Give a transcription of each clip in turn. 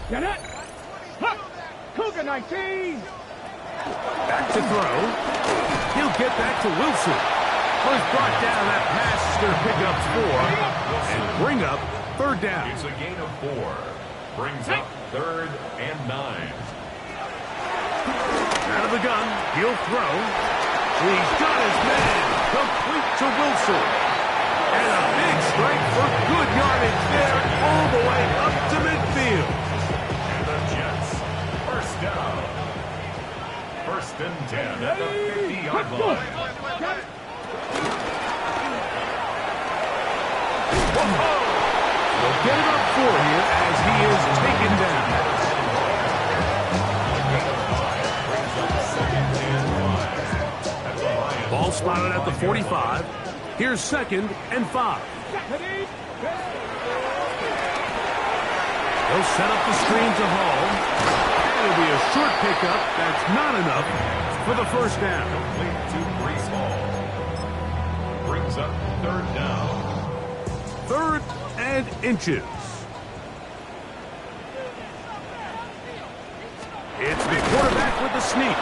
Get it? Cougar 19! Back to throw. He'll get that to Wilson. Was brought down. That pass is going to pick up 4 and bring up third down. It's a gain of 4. Brings up 3rd and 9. Out of the gun. He'll throw. He's got his man. Complete to Wilson. And a big strike for good yardage there all the way up to midfield. And the Jets, first down. 1st and 10 at the 50-yard line. They'll get it up 4 here as he is taken down. Ball spotted at the 45. Here's 2nd and 5. They'll set up the screen to Hall. It'll be a short pickup. That's not enough for the first down. Complete to Brees Hall. Brings up 3rd down. 3rd and inches. It's the quarterback with the sneak.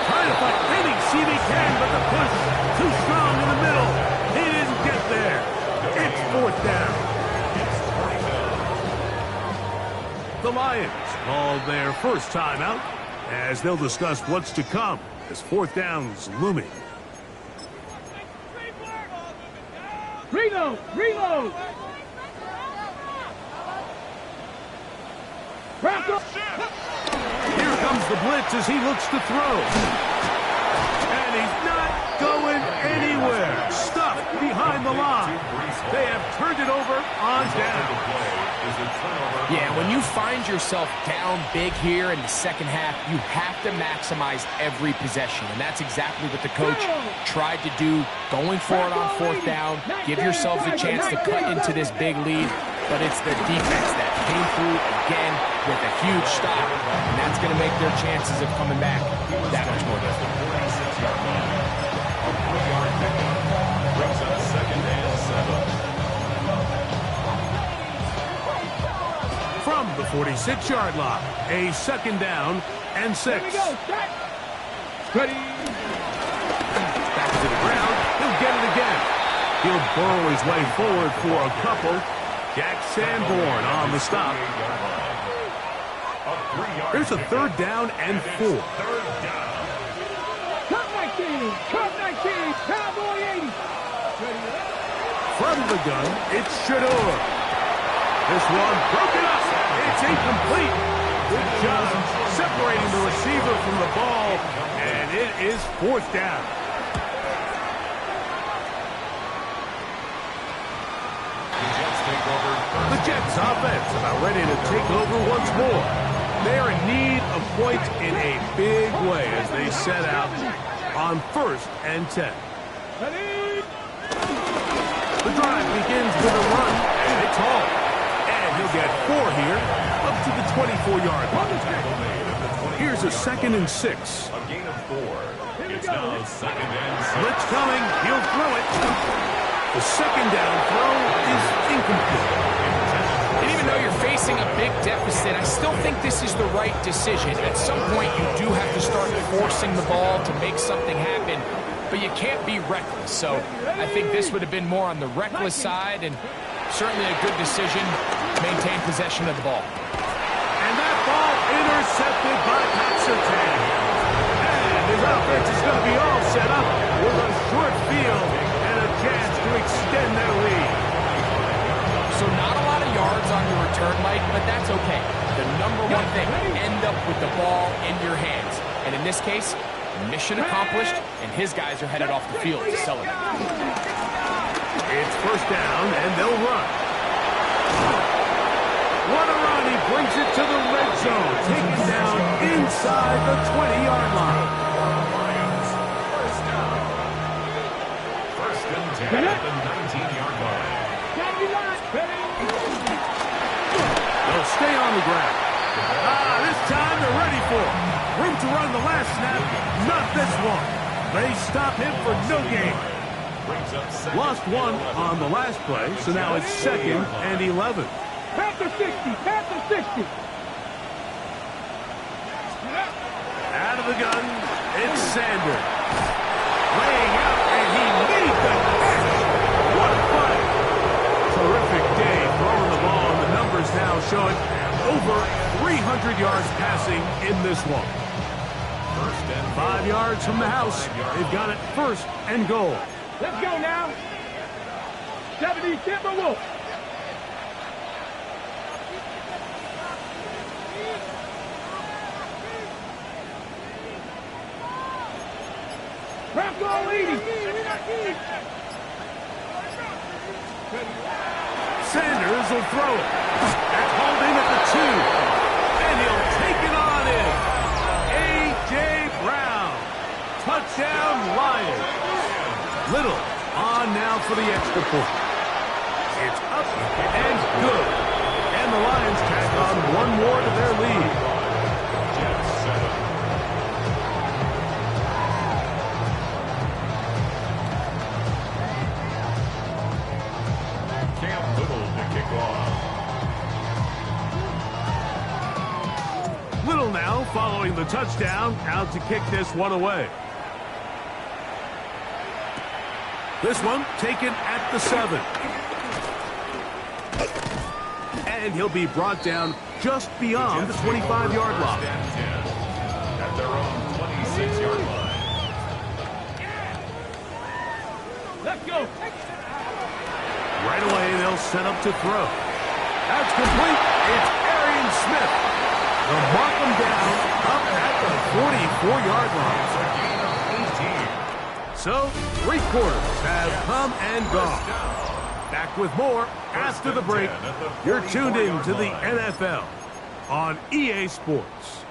Trying to find any seam he can, but the push too strong in the middle. He didn't get there. It's 4th down. The Lions called their first timeout as they'll discuss what's to come as 4th down's looming. Reload! Reload! Here comes the blitz as he looks to throw. And he's not going anywhere. Stuffed behind the line. They have turned it over on down. Yeah, when you find yourself down big here in the second half, you have to maximize every possession. And that's exactly what the coach tried to do, going for it on 4th down. Give yourselves a chance to cut into this big lead. But it's their defense that came through again with a huge stop. And that's going to make their chances of coming back that much more difficult. Brings up 2nd and 7. From the 46-yard line, a 2nd down and 6. Ready. Back to the ground. He'll get it again. He'll burrow his way forward for a couple. Jack Sanborn on the stop. There's a 3rd down and 4. Cut 19! Cut 19! Cowboy 80! From the gun, it's Shador. This one broken up. It's incomplete. Good job separating the receiver from the ball, and it is 4th down. The Jets offense about ready to take over once more. They're in need of points in a big way as they set out on 1st and 10. The drive begins with a run, and it's Hall. And he'll get 4 here, up to the 24-yard line. Here's a 2nd and 6. A gain of 4. It's now 2nd and 6. Blitz coming. He'll throw it. The 2nd down throw is incomplete. And even though you're facing a big deficit, I still think this is the right decision. At some point, you do have to start forcing the ball to make something happen, but you can't be reckless. So I think this would have been more on the reckless side, and certainly a good decision to maintain possession of the ball. And that ball intercepted by Pat Surtain. And his offense is going to be all set up with a short field and a chance to extend their lead. So not a lot of yards on your return, Mike, but that's okay. The number one thing, end up with the ball in your hands. And in this case, mission accomplished, and his guys are headed off the field to celebrate. It's 1st down, and they'll run. What a run. He brings it to the red zone, taken down inside the 20-yard line. First and 10 at the 19-yard line. They'll stay on the ground. This time they're ready for it. Room to run the last snap. Not this one. They stop him for no gain. Lost 1 on the last play, so now it's 2nd and 11. Panther 60. Panther 60. Out of the gun, it's Sanders. Laying out, and he made the catch. What a play. Terrific day throwing the ball, and the numbers now showing over 300 yards passing in this one. 5 yards from the house. They've got it 1st and goal. Let's go now. 70 Timberwolves. Bronco 80. Sanders will throw it. At holding at the 2. And he'll take it on in. A.J. Brown. Touchdown, Lions. Little on now for the extra point. It's up and good. And the Lions tack on one more to their lead. Little now following the touchdown, out to kick this one away. This one taken at the 7. And he'll be brought down just beyond the 25-yard line. At their own 26-yard line. Let's go. Right away, they'll set up to throw. That's complete. It's Arian Smith. They'll mark him down up at the 44-yard line. So, 3 quarters have come and gone. Back with more after the break. You're tuned in to the NFL on EA Sports.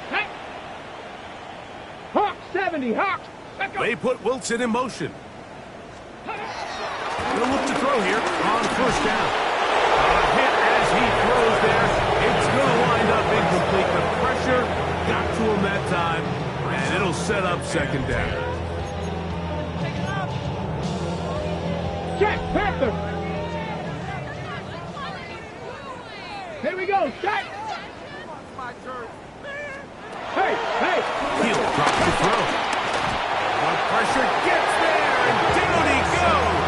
Hey. Hawks 70. Hawks. Let's go. They put Wilson in motion. They'll look to throw here on 1st down. A hit as he throws there. It's going to wind up incomplete. The pressure got to him that time, and it'll set up 2nd down. Check. Panther. Here we go. Check. Hey. He'll drop the throw. The pressure gets there, and down he goes.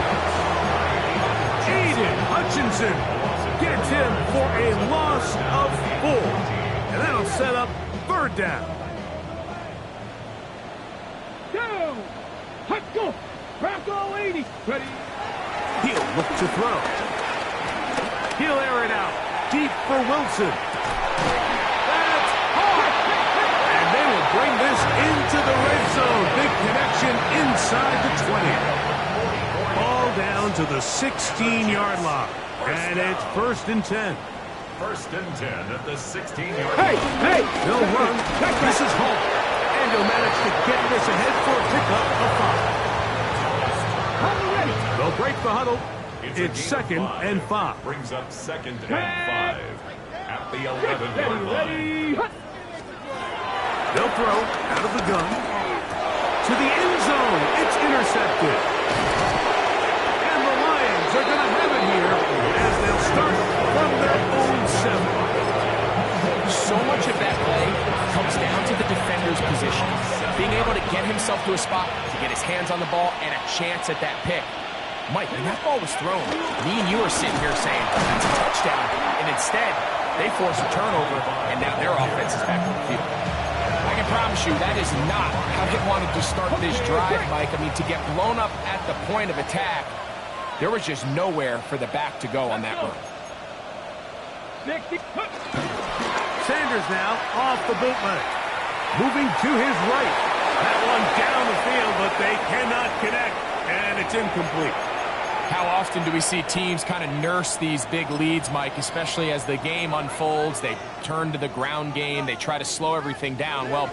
Aiden Hutchinson gets him for a loss of 4. And that'll set up 3rd down. Down. Let's go. Bronco 80. Ready. He'll look to throw. He'll air it out. Deep for Wilson. That's hard. And they will bring this into the red zone. Big connection inside the 20. Ball down to the 16-yard line. And it's 1st and 10. 1st and 10 at the 16-yard Hey. line. They'll run. This is Hall. And he'll manage to get this ahead for a pickup of 5. They'll break the huddle. It's 2nd and 5. Brings up 2nd and 5 at the 11-yard line. They'll throw out of the gun to the end zone. It's intercepted. And the Lions are going to have it here as they'll start from their own 7. So much of that play comes down to the defender's position. Being able to get himself to a spot, to get his hands on the ball, and a chance at that pick. Mike, when that ball was thrown, me and you are sitting here saying, that's a touchdown. And instead, they force a turnover, and now their offense is back on the field. I can promise you that is not how they wanted to start this drive, Mike. I mean, to get blown up at the point of attack, there was just nowhere for the back to go on that run. Sanders now off the bootleg. Moving to his right. That one down the field, but they cannot connect, and it's incomplete. How often do we see teams kind of nurse these big leads, Mike, especially as the game unfolds? They turn to the ground game. They try to slow everything down. Well,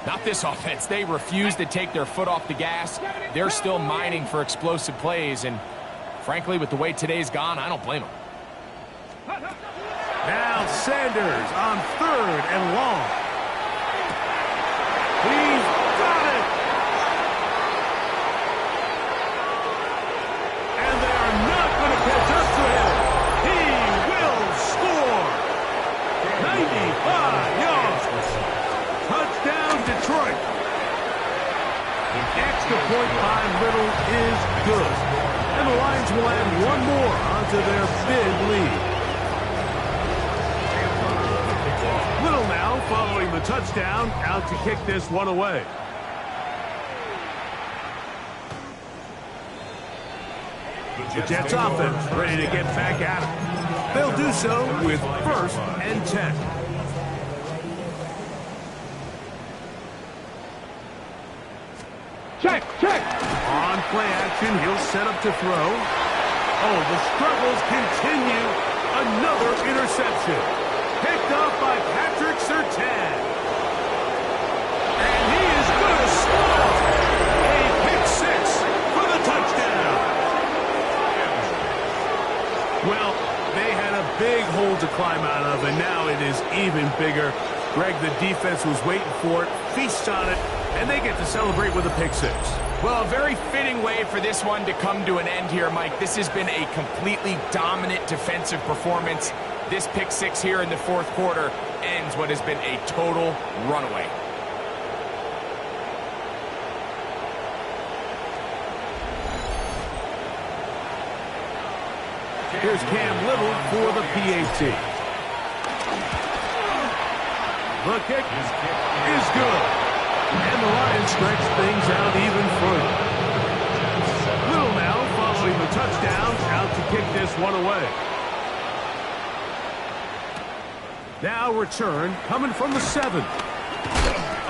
not this offense. They refuse to take their foot off the gas. They're still mining for explosive plays, and frankly, with the way today's gone, I don't blame them. Now Sanders on 3rd and long. He's got it. extra point by Little is good. And the Lions will add one more onto their big lead. Little now following the touchdown, out to kick this one away. The Jets offense ready to get back at it. They'll do so with 1st and 10. Check, check. On play action, he'll set up to throw. Oh, the struggles continue. Another interception. Picked up by Patrick Surtain. And he is going to score. A pick 6 for the touchdown. Well, they had a big hole to climb out of, and now it is even bigger. Greg, the defense was waiting for it, feasts on it, and they get to celebrate with a pick 6. Well, a very fitting way for this one to come to an end here, Mike. This has been a completely dominant defensive performance. This pick 6 here in the 4th quarter ends what has been a total runaway. Here's Cam Little for the PAT. The kick is good. And the Lions stretch things out even further. Little now following the touchdown, out to kick this one away. Now return coming from the 7.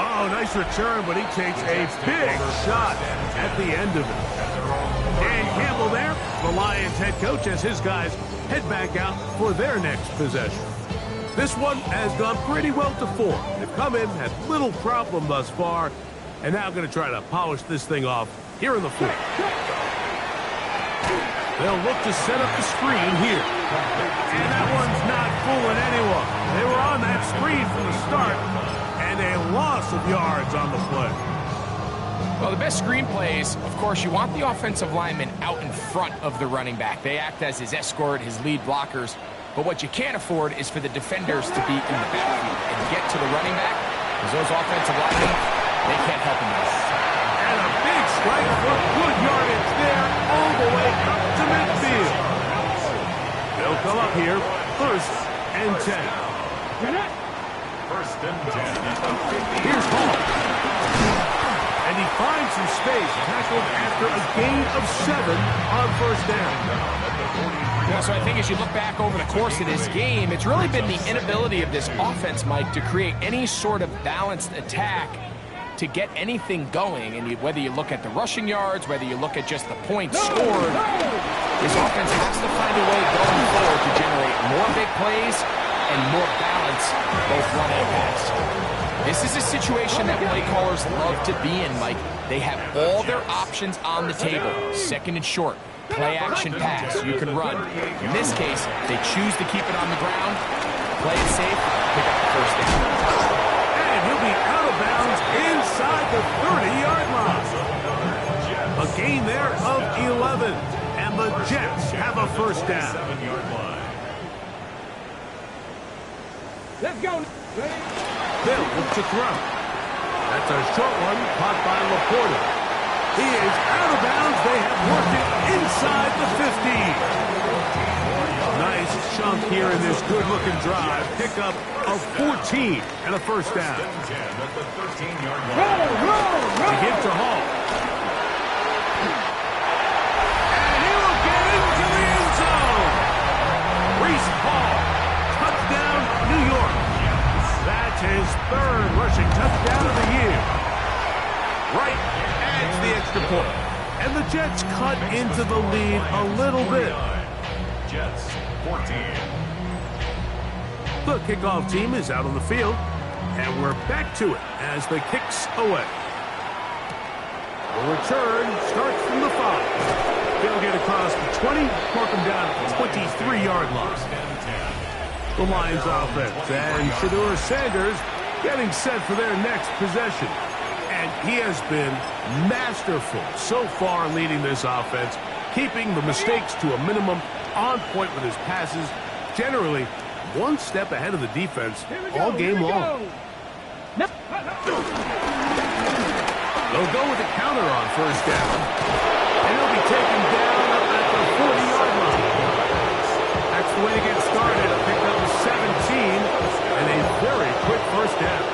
Oh, nice return, but he takes a big shot at the end of it. Dan Campbell there, the Lions head coach, as his guys head back out for their next possession. This one has gone pretty well to form. They've come in, had little problem thus far, and now going to try to polish this thing off here in the 4th. They'll look to set up the screen here. And that one's not fooling anyone. They were on that screen from the start, and a loss of yards on the play. Well, the best screen plays, of course, you want the offensive lineman out in front of the running back. They act as his escort, his lead blockers. But what you can't afford is for the defenders to be in the backfield and get to the running back, because those offensive linemen, they can't help him out. And a big strike for good yardage there all the way up to midfield. They'll come up here, 1st and 10. 1st and 10. Here's Hall. And he finds some space, tackled after a gain of 7 on 1st down. Yeah, so I think as you look back over the course of this game, it's really been the inability of this offense, Mike, to create any sort of balanced attack to get anything going. And whether you look at the rushing yards, whether you look at just the points scored, this offense has to find a way going forward to generate more big plays and more balance, both run and pass. This is a situation that play callers love to be in, Mike. They have all their options on the table. 2nd and short. Play action pass, you can run. In this case, they choose to keep it on the ground, play it safe, pick up the 1st down. And he'll be out of bounds inside the 30-yard line. A gain there of 11, and the Jets have a 1st down. Let's go. They'll look to throw. That's a short one, caught by Laporta. He is out of bounds. They have worked it inside the 15. Nice chunk here in this good-looking drive. Pickup of 14 and a 1st down. They give to Hall. And he will get into the end zone. Reese Hall, touchdown, New York. That's his 3rd rushing touchdown of the year. Right adds the extra point. And the Jets cut into the lead a little bit. Jets 14. The kickoff team is out on the field, and we're back to it as the kicks away. The return starts from the 5. They'll get across the 20, mark them down at the 23-yard line. The Lions offense and Shedeur Sanders getting set for their next possession. And he has been masterful so far leading this offense, keeping the mistakes to a minimum, on point with his passes, generally one step ahead of the defense all game long. They'll go with a counter on first down. And he'll be taken down up at the 40-yard line. That's the way to get started. Pick up 17 and a very quick first down.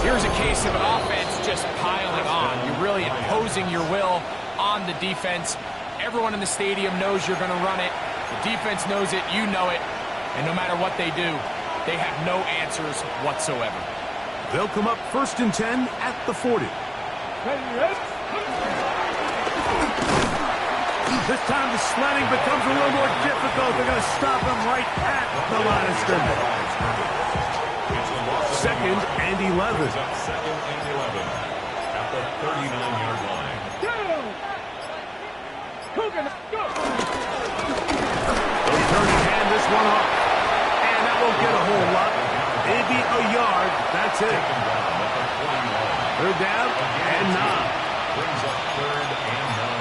Here's a case of an offense just piling on. You're really imposing your will on the defense. Everyone in the stadium knows you're going to run it. The defense knows it. You know it. And no matter what they do, they have no answers whatsoever. They'll come up 1st and 10 at the 40. This time the sledding becomes a little more difficult. They're going to stop him right at the line of scrimmage. 2nd and 11. Second and 11 at the 39-yard line. They'll turn and hand this one off. And that won't get a whole lot. Maybe a yard. That's it. 3rd down and 9. Brings up 3rd and 9.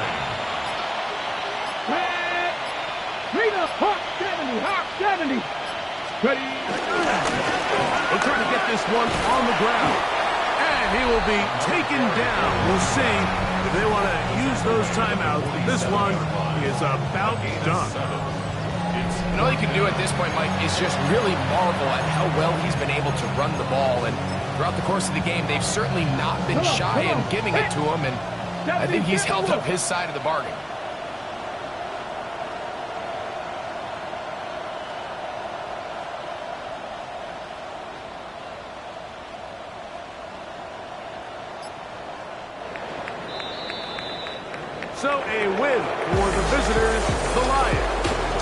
Hawk 70. Ready. They'll try to get this one on the ground. And he will be taken down. We'll see if they want to use those timeouts. This one is about done. And all you can do at this point, Mike, is just really marvel at how well he's been able to run the ball. And throughout the course of the game, they've certainly not been shy in giving it to him. And I think he's held up his side of the bargain. So a win for the visitors, the Lions,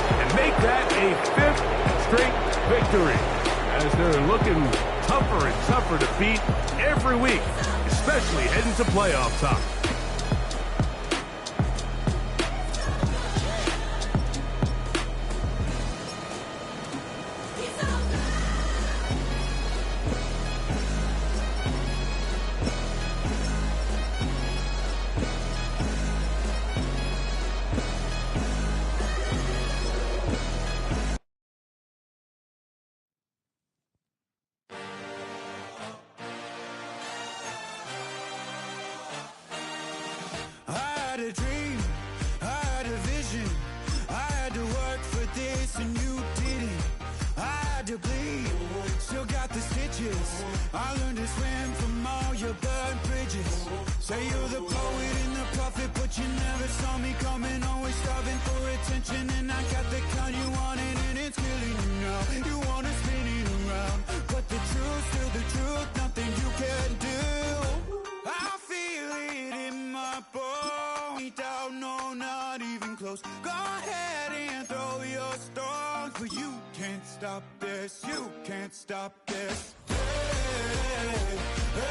and make that a 5th straight victory as they're looking tougher and tougher to beat every week, especially heading to playoff time. A dream, I had a vision, I had to work for this and you didn't. I had to bleed, still got the stitches. I learned to swim from all your burned bridges. Say you're the poet and the prophet, but you never saw me coming. Always starving for attention, and I got the kind you wanted, and it's killing you now. You wanna spin it around, but the truth's still the truth, nothing you can do. I feel it in my bones, down, no, not even close. Go ahead and throw your stones, but you can't stop this, you can't stop this. Hey, hey,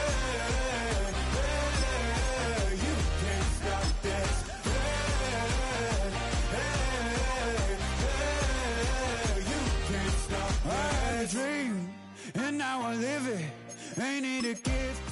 hey, you can't stop this. Hey, hey, hey, you can't stop this. I had a dream, and now I live it. Ain't it a gift?